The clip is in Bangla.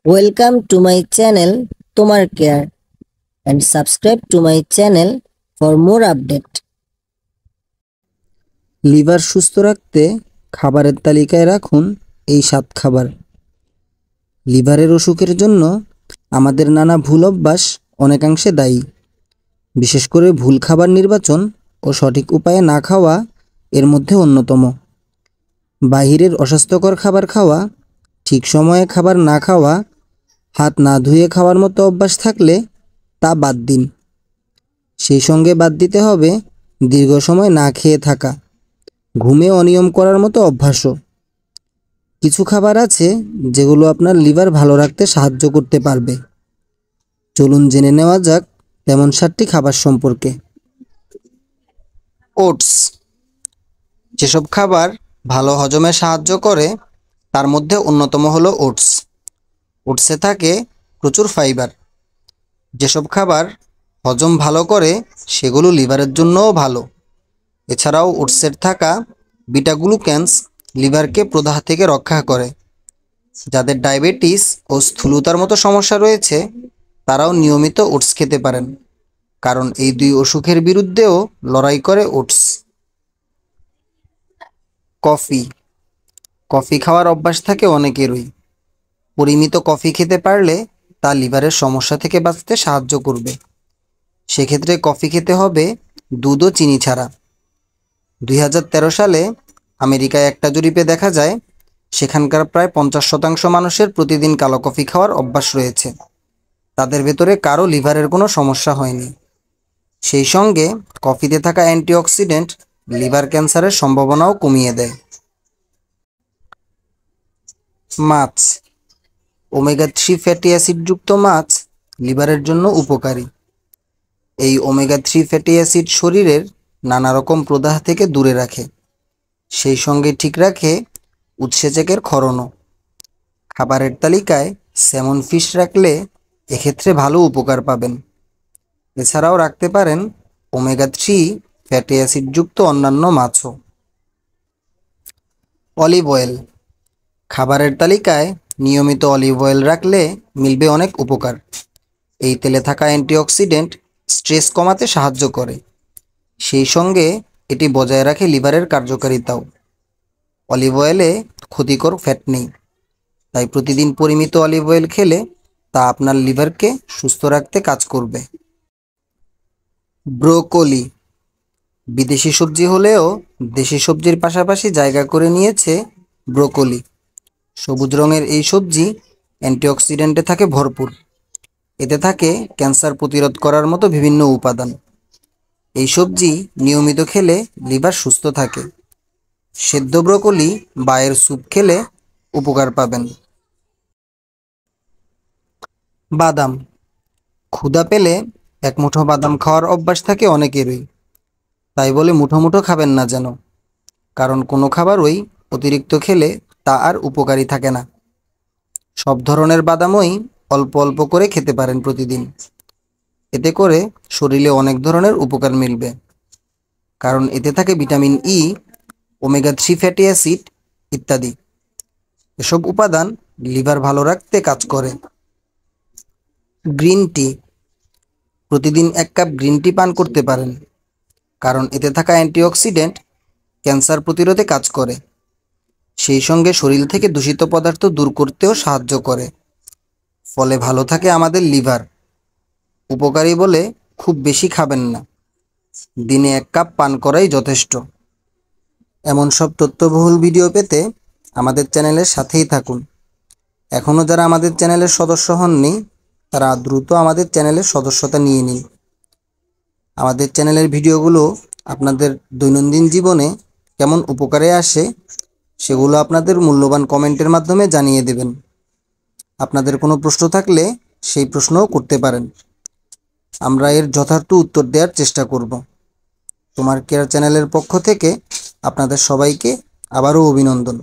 Welcome to my channel Tomar Care and subscribe to my channel for more update. Liver সুস্থ রাখতে খাবারের তালিকায় রাখুন এই 7 খাবার। লিভারের অসুখের জন্য আমাদের নানা ভুল অভ্যাস অনেকাংশে দায়ী। বিশেষ করে ভুল খাবার নির্বাচন ও সঠিক উপায়ে না খাওয়া এর মধ্যে অন্যতম। বাহিরের অস্বাস্থ্যকর খাবার খাওয়া, ঠিক সময়ে খাবার না খাওয়া, হাত না ধুয়ে খাওয়ার মতো অভ্যাস থাকলে তা বাদ দিন। সেই সঙ্গে বাদ দিতে হবে দীর্ঘ সময় না খেয়ে থাকা, ঘুমে অনিয়ম করার মতো অভ্যাসও। কিছু খাবার আছে যেগুলো আপনার লিভার ভালো রাখতে সাহায্য করতে পারবে। চলুন জেনে নেওয়া যাক তেমন 7টি খাবার সম্পর্কে। ওটস। যেসব খাবার ভালো হজমে সাহায্য করে তার মধ্যে অন্যতম হলো ওটস। ওটসে থাকে প্রচুর ফাইবার। যেসব খাবার হজম ভালো করে সেগুলো লিভারের জন্যও ভালো। এছাড়াও ওটসের থাকা বিটা গ্লুক্যানস লিভারকে প্রদাহ থেকে রক্ষা করে। যাদের ডায়াবেটিস ও স্থূলতার মতো সমস্যা রয়েছে তারাও নিয়মিত ওটস খেতে পারেন, কারণ এই দুই অসুখের বিরুদ্ধেও লড়াই করে ওটস। কফি। কফি খাওয়ার অভ্যাস থাকে অনেকেরই। পরিমিত কফি খেতে পারলে তা লিভারের সমস্যা থেকে বাঁচতে সাহায্য করবে। সেক্ষেত্রে কফি খেতে হবে দুধ ও চিনি ছাড়া। 2013 সালে আমেরিকায় একটা জরিপে দেখা যায় সেখানকার প্রায় 50% মানুষের প্রতিদিন কালো কফি খাওয়ার অভ্যাস রয়েছে। তাদের ভেতরে কারো লিভারের কোনো সমস্যা হয়নি। সেই সঙ্গে কফিতে থাকা অ্যান্টিঅক্সিডেন্ট লিভার ক্যান্সারের সম্ভাবনাও কমিয়ে দেয়। মাছ। ওমেগা 3 ফ্যাটি অ্যাসিডযুক্ত মাছ লিভারের জন্য উপকারী। এই ওমেগা 3 ফ্যাটি অ্যাসিড শরীরের নানা রকম প্রদাহ থেকে দূরে রাখে, সেই সঙ্গে ঠিক রাখে উৎসেচকের ক্ষরণও। খাবারের তালিকায় স্যামন ফিশ রাখলে এক্ষেত্রে ভালো উপকার পাবেন। এছাড়াও রাখতে পারেন ওমেগা 3 ফ্যাটি অ্যাসিডযুক্ত অন্যান্য মাছও। Olive oil. খাবারের তালিকায় নিয়মিত অলিভ অয়েল রাখলে মিলবে অনেক উপকার। এই তেলে থাকা অ্যান্টিঅক্সিডেন্ট স্ট্রেস কমাতে সাহায্য করে, সেই সঙ্গে এটি বজায় রাখে লিভারের কার্যকারিতাও। অলিভ অয়েলে ক্ষতিকর ফ্যাট নেই, তাই প্রতিদিন পরিমিত অলিভ অয়েল খেলে তা আপনার লিভারকে সুস্থ রাখতে কাজ করবে। ব্রোকলি। বিদেশি সবজি হলেও দেশি সবজির পাশাপাশি জায়গা করে নিয়েছে ব্রোকলি। সবুজ রঙের এই সবজি অ্যান্টিঅক্সিডেন্টে থাকে ভরপুর। এতে থাকে ক্যান্সার প্রতিরোধ করার মতো বিভিন্ন উপাদান। এই সবজি নিয়মিত খেলে লিভার সুস্থ থাকে। সেদ্ধ ব্রোকলি বা এর স্যুপ খেলে উপকার পাবেন। বাদাম। ক্ষুধা পেলে এক মুঠো বাদাম খাওয়ার অভ্যাস থাকে অনেকেরই, তাই বলে মুঠো মুঠো খাবেন না যেন, কারণ কোনো খাবারই অতিরিক্ত খেলে তা আর উপকারী থাকে না। সব ধরনের বাদামই অল্প অল্প করে খেতে পারেন প্রতিদিন। এতে করে শরীরে অনেক ধরনের উপকার মিলবে, কারণ এতে থাকে vitamin E, omega 3 fatty acid ইত্যাদি। এসব উপাদান লিভার ভালো রাখতে কাজ করে। Green tea. প্রতিদিন 1 কাপ গ্রিন টি পান করতে পারেন, কারণ এতে থাকা অ্যান্টিঅক্সিডেন্ট ক্যান্সার প্রতিরোধে কাজ করে, সেই সঙ্গে শরীর থেকে দূষিত পদার্থ দূর করতেও সাহায্য করে। ফলে ভালো থাকে আমাদের লিভার। উপকারী বলে খুব বেশি খাবেন না, দিনে 1 কাপ পান করাই যথেষ্ট। এমন সব তথ্যবহুল ভিডিও পেতে আমাদের চ্যানেলের সাথেই থাকুন। এখনও যারা আমাদের চ্যানেলের সদস্য হননি তারা দ্রুত আমাদের চ্যানেলের সদস্যতা নিয়ে নিন। আমাদের চ্যানেলের ভিডিওগুলো আপনাদের দৈনন্দিন জীবনে কেমন উপকারে আসে সেগুলো আপনাদের মূল্যবান কমেন্টের মাধ্যমে জানিয়ে দেবেন। আপনাদের কোনো প্রশ্ন থাকলে সেই প্রশ্নও করতে পারেন, আমরা এর যথার্থ উত্তর দেওয়ার চেষ্টা করব। তোমার কেয়ার চ্যানেলের পক্ষ থেকে আপনাদের সবাইকে আবারও অভিনন্দন।